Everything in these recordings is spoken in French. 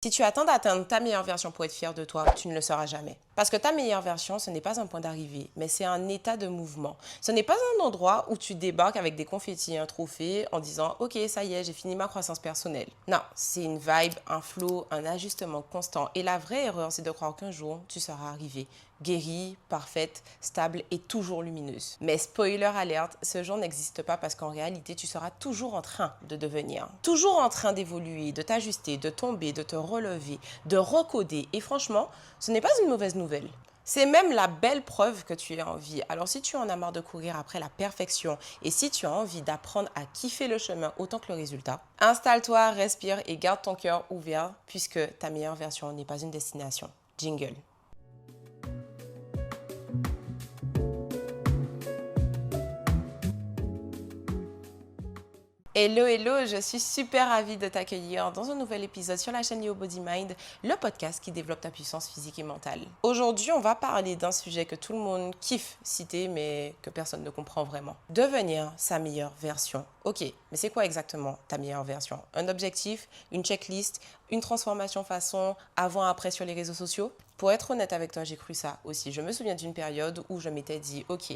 Si tu attends d'atteindre ta meilleure version pour être fier de toi, tu ne le seras jamais. Parce que ta meilleure version, ce n'est pas un point d'arrivée, mais c'est un état de mouvement. Ce n'est pas un endroit où tu débarques avec des confettis et un trophée en disant « Ok, ça y est, j'ai fini ma croissance personnelle ». Non, c'est une vibe, un flow, un ajustement constant. Et la vraie erreur, c'est de croire qu'un jour, tu seras arrivé, guérie, parfaite, stable et toujours lumineuse. Mais spoiler alerte, ce jour n'existe pas parce qu'en réalité, tu seras toujours en train de devenir. Toujours en train d'évoluer, de t'ajuster, de tomber, de te relever, de recoder. Et franchement, ce n'est pas une mauvaise nouvelle. C'est même la belle preuve que tu es en vie. Alors si tu en as marre de courir après la perfection et si tu as envie d'apprendre à kiffer le chemin autant que le résultat, installe-toi, respire et garde ton cœur ouvert puisque ta meilleure version n'est pas une destination. Jingle. Hello, hello, je suis super ravie de t'accueillir dans un nouvel épisode sur la chaîne Yo Body Mind, le podcast qui développe ta puissance physique et mentale. Aujourd'hui, on va parler d'un sujet que tout le monde kiffe citer, mais que personne ne comprend vraiment. Devenir sa meilleure version. Ok, mais c'est quoi exactement ta meilleure version? Un objectif, une checklist, une transformation façon avant-après sur les réseaux sociaux? Pour être honnête avec toi, j'ai cru ça aussi. Je me souviens d'une période où je m'étais dit, ok,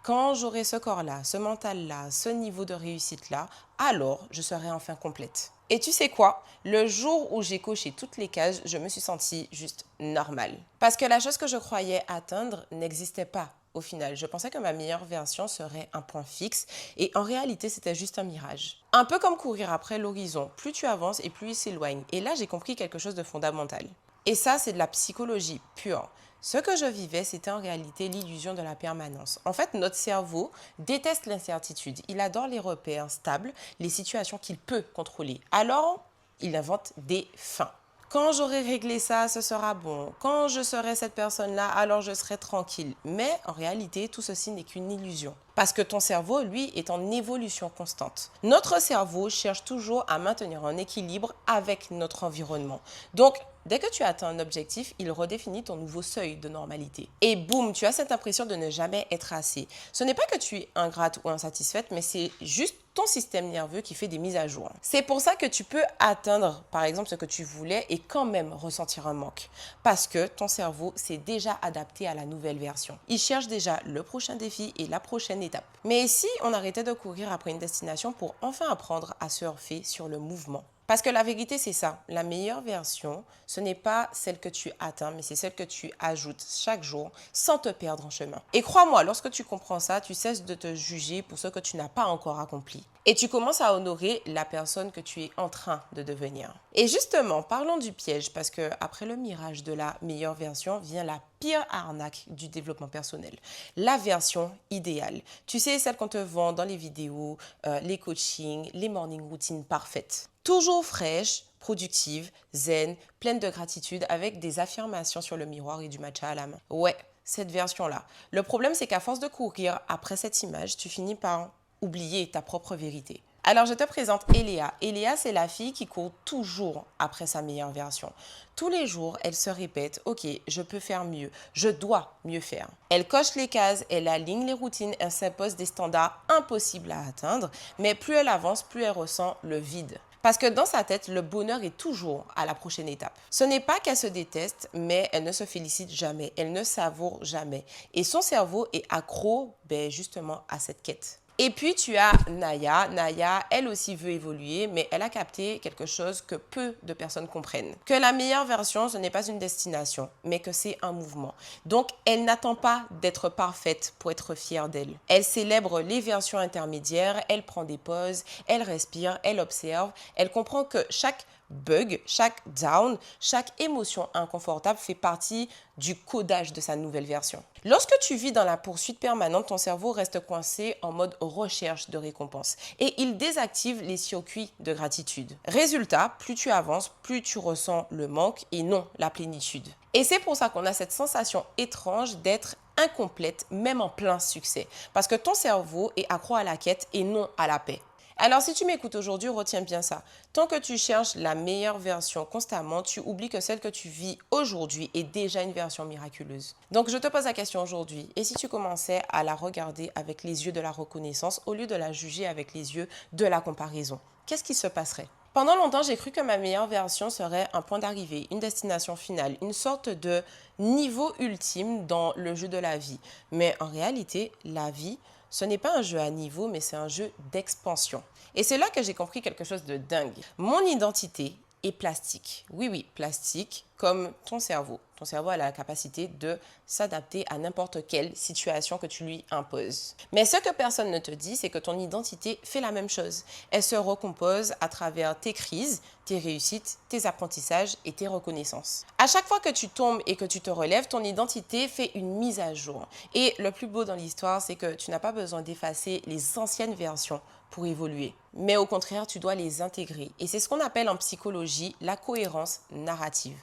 quand j'aurai ce corps-là, ce mental-là, ce niveau de réussite-là, alors je serai enfin complète. Et tu sais quoi? Le jour où j'ai coché toutes les cases, je me suis sentie juste normale. Parce que la chose que je croyais atteindre n'existait pas. Au final, je pensais que ma meilleure version serait un point fixe et en réalité, c'était juste un mirage. Un peu comme courir après l'horizon. Plus tu avances et plus il s'éloigne. Et là, j'ai compris quelque chose de fondamental. Et ça, c'est de la psychologie pure. Ce que je vivais, c'était en réalité l'illusion de la permanence. En fait, notre cerveau déteste l'incertitude. Il adore les repères stables, les situations qu'il peut contrôler. Alors, il invente des fins. Quand j'aurai réglé ça, ce sera bon. Quand je serai cette personne-là, alors je serai tranquille. Mais en réalité, tout ceci n'est qu'une illusion. Parce que ton cerveau, lui, est en évolution constante. Notre cerveau cherche toujours à maintenir un équilibre avec notre environnement. Donc, dès que tu atteins un objectif, il redéfinit ton nouveau seuil de normalité. Et boum, tu as cette impression de ne jamais être assez. Ce n'est pas que tu es ingrate ou insatisfaite, mais c'est juste ton système nerveux qui fait des mises à jour. C'est pour ça que tu peux atteindre, par exemple, ce que tu voulais et quand même ressentir un manque. Parce que ton cerveau s'est déjà adapté à la nouvelle version. Il cherche déjà le prochain défi et la prochaine étape. Mais si on arrêtait de courir après une destination pour enfin apprendre à surfer sur le mouvement? Parce que la vérité, c'est ça. La meilleure version, ce n'est pas celle que tu atteins, mais c'est celle que tu ajoutes chaque jour sans te perdre en chemin. Et crois-moi, lorsque tu comprends ça, tu cesses de te juger pour ce que tu n'as pas encore accompli. Et tu commences à honorer la personne que tu es en train de devenir. Et justement, parlons du piège, parce que après le mirage de la meilleure version vient la pire arnaque du développement personnel. La version idéale. Tu sais, celle qu'on te vend dans les vidéos, les coachings, les morning routines parfaites. Toujours fraîche, productive, zen, pleine de gratitude avec des affirmations sur le miroir et du matcha à la main. Ouais, cette version-là. Le problème, c'est qu'à force de courir après cette image, tu finis par oublier ta propre vérité. Alors, je te présente Eléa. Eléa, c'est la fille qui court toujours après sa meilleure version. Tous les jours, elle se répète, ok, je peux faire mieux, je dois mieux faire. Elle coche les cases, elle aligne les routines, elle s'impose des standards impossibles à atteindre, mais plus elle avance, plus elle ressent le vide. Parce que dans sa tête, le bonheur est toujours à la prochaine étape. Ce n'est pas qu'elle se déteste, mais elle ne se félicite jamais, elle ne savoure jamais. Et son cerveau est accro, justement, à cette quête. Et puis, tu as Naya. Naya, elle aussi veut évoluer, mais elle a capté quelque chose que peu de personnes comprennent. Que la meilleure version, ce n'est pas une destination, mais que c'est un mouvement. Donc, elle n'attend pas d'être parfaite pour être fière d'elle. Elle célèbre les versions intermédiaires, elle prend des pauses, elle respire, elle observe, elle comprend que chaque bug, chaque down, chaque émotion inconfortable fait partie du codage de sa nouvelle version. Lorsque tu vis dans la poursuite permanente, ton cerveau reste coincé en mode recherche de récompense et il désactive les circuits de gratitude. Résultat, plus tu avances, plus tu ressens le manque et non la plénitude. Et c'est pour ça qu'on a cette sensation étrange d'être incomplète, même en plein succès, parce que ton cerveau est accro à la quête et non à la paix. Alors, si tu m'écoutes aujourd'hui, retiens bien ça. Tant que tu cherches la meilleure version constamment, tu oublies que celle que tu vis aujourd'hui est déjà une version miraculeuse. Donc, je te pose la question aujourd'hui. Et si tu commençais à la regarder avec les yeux de la reconnaissance au lieu de la juger avec les yeux de la comparaison? Qu'est-ce qui se passerait? Pendant longtemps, j'ai cru que ma meilleure version serait un point d'arrivée, une destination finale, une sorte de niveau ultime dans le jeu de la vie. Mais en réalité, la vie, ce n'est pas un jeu à niveau, mais c'est un jeu d'expansion. Et c'est là que j'ai compris quelque chose de dingue. Mon identité est plastique. Oui, oui, plastique, comme ton cerveau. Ton cerveau a la capacité de s'adapter à n'importe quelle situation que tu lui imposes. Mais ce que personne ne te dit, c'est que ton identité fait la même chose. Elle se recompose à travers tes crises, tes réussites, tes apprentissages et tes reconnaissances. À chaque fois que tu tombes et que tu te relèves, ton identité fait une mise à jour. Et le plus beau dans l'histoire, c'est que tu n'as pas besoin d'effacer les anciennes versions pour évoluer. Mais au contraire, tu dois les intégrer. Et c'est ce qu'on appelle en psychologie la cohérence narrative.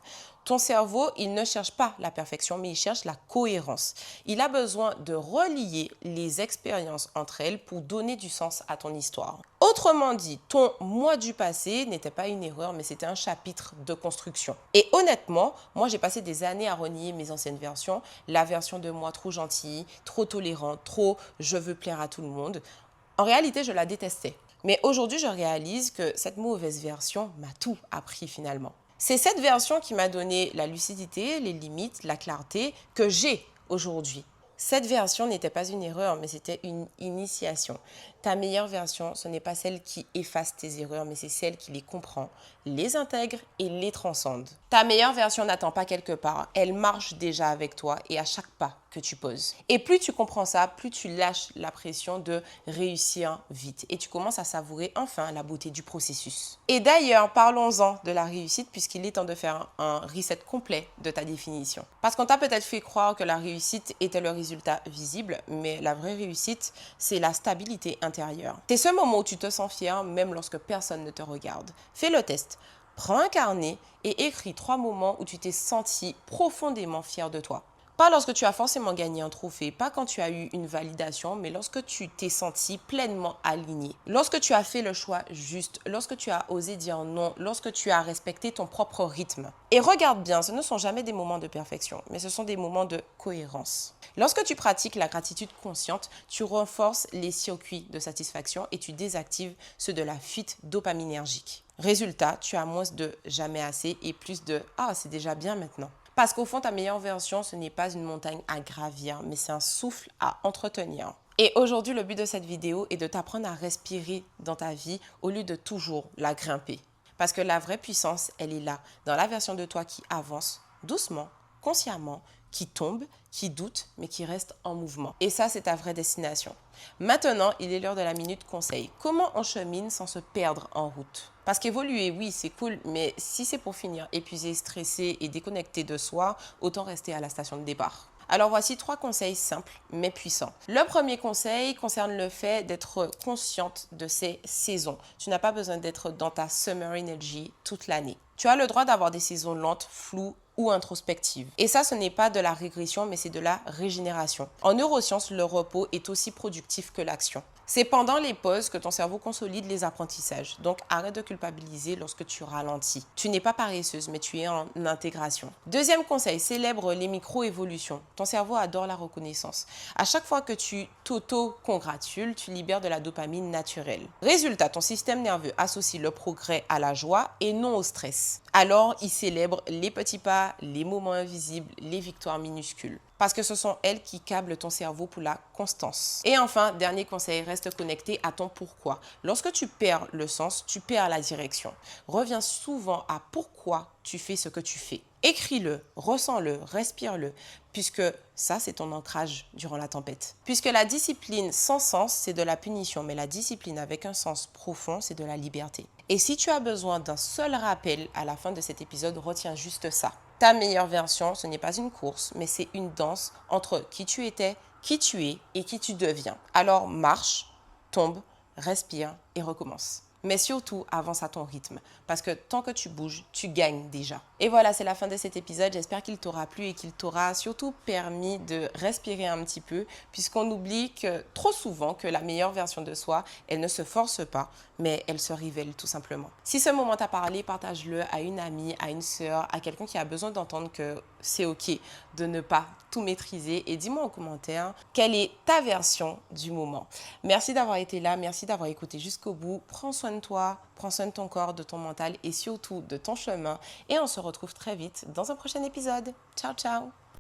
Ton cerveau, il ne cherche pas la perfection, mais il cherche la cohérence. Il a besoin de relier les expériences entre elles pour donner du sens à ton histoire. Autrement dit, ton moi du passé n'était pas une erreur, mais c'était un chapitre de construction. Et honnêtement, moi, j'ai passé des années à renier mes anciennes versions. La version de moi trop gentille, trop tolérante, trop je veux plaire à tout le monde. En réalité, je la détestais. Mais aujourd'hui, je réalise que cette mauvaise version m'a tout appris finalement. C'est cette version qui m'a donné la lucidité, les limites, la clarté que j'ai aujourd'hui. Cette version n'était pas une erreur, mais c'était une initiation. Ta meilleure version, ce n'est pas celle qui efface tes erreurs, mais c'est celle qui les comprend, les intègre et les transcende. Ta meilleure version n'attend pas quelque part, elle marche déjà avec toi et à chaque pas que tu poses. Et plus tu comprends ça, plus tu lâches la pression de réussir vite et tu commences à savourer enfin la beauté du processus. Et d'ailleurs, parlons-en de la réussite puisqu'il est temps de faire un reset complet de ta définition. Parce qu'on t'a peut-être fait croire que la réussite était le résultat visible, mais la vraie réussite, c'est la stabilité intérieure. C'est ce moment où tu te sens fier même lorsque personne ne te regarde. Fais le test. Prends un carnet et écris 3 moments où tu t'es senti profondément fier de toi. Pas lorsque tu as forcément gagné un trophée, pas quand tu as eu une validation, mais lorsque tu t'es senti pleinement aligné. Lorsque tu as fait le choix juste, lorsque tu as osé dire non, lorsque tu as respecté ton propre rythme. Et regarde bien, ce ne sont jamais des moments de perfection, mais ce sont des moments de cohérence. Lorsque tu pratiques la gratitude consciente, tu renforces les circuits de satisfaction et tu désactives ceux de la fuite dopaminergique. Résultat, tu as moins de jamais assez et plus de « ah, c'est déjà bien maintenant ». Parce qu'au fond, ta meilleure version, ce n'est pas une montagne à gravir, mais c'est un souffle à entretenir. Et aujourd'hui, le but de cette vidéo est de t'apprendre à respirer dans ta vie au lieu de toujours la grimper. Parce que la vraie puissance, elle est là, dans la version de toi qui avance doucement, consciemment, qui tombe, qui doute, mais qui reste en mouvement. Et ça, c'est ta vraie destination. Maintenant, il est l'heure de la minute conseil. Comment on chemine sans se perdre en route? Parce qu'évoluer, oui, c'est cool, mais si c'est pour finir épuisé, stressé et déconnecté de soi, autant rester à la station de départ. Alors voici 3 conseils simples mais puissants. Le premier conseil concerne le fait d'être consciente de ces saisons. Tu n'as pas besoin d'être dans ta summer energy toute l'année. Tu as le droit d'avoir des saisons lentes, floues ou introspectives. Et ça, ce n'est pas de la régression, mais c'est de la régénération. En neurosciences, le repos est aussi productif que l'action. C'est pendant les pauses que ton cerveau consolide les apprentissages. Donc, arrête de culpabiliser lorsque tu ralentis. Tu n'es pas paresseuse, mais tu es en intégration. Deuxième conseil, célèbre les micro-évolutions. Ton cerveau adore la reconnaissance. À chaque fois que tu t'auto-congratules, tu libères de la dopamine naturelle. Résultat, ton système nerveux associe le progrès à la joie et non au stress. Alors, il célèbre les petits pas, les moments invisibles, les victoires minuscules. Parce que ce sont elles qui câblent ton cerveau pour la constance. Et enfin, dernier conseil, reste connecté à ton pourquoi. Lorsque tu perds le sens, tu perds la direction. Reviens souvent à pourquoi tu fais ce que tu fais. Écris-le, ressens-le, respire-le, puisque ça, c'est ton ancrage durant la tempête. Puisque la discipline sans sens, c'est de la punition, mais la discipline avec un sens profond, c'est de la liberté. Et si tu as besoin d'un seul rappel à la fin de cet épisode, retiens juste ça. Ta meilleure version, ce n'est pas une course, mais c'est une danse entre qui tu étais, qui tu es et qui tu deviens. Alors marche, tombe, respire et recommence. Mais surtout, avance à ton rythme. Parce que tant que tu bouges, tu gagnes déjà. Et voilà, c'est la fin de cet épisode. J'espère qu'il t'aura plu et qu'il t'aura surtout permis de respirer un petit peu. Puisqu'on oublie que trop souvent que la meilleure version de soi, elle ne se force pas, mais elle se révèle tout simplement. Si ce moment t'a parlé, partage-le à une amie, à une sœur, à quelqu'un qui a besoin d'entendre que c'est OK de ne pas tout maîtriser. Et dis-moi en commentaire quelle est ta version du moment. Merci d'avoir été là. Merci d'avoir écouté jusqu'au bout. Prends soin soin de toi, prends soin de ton corps, de ton mental et surtout de ton chemin. Et on se retrouve très vite dans un prochain épisode. Ciao, ciao!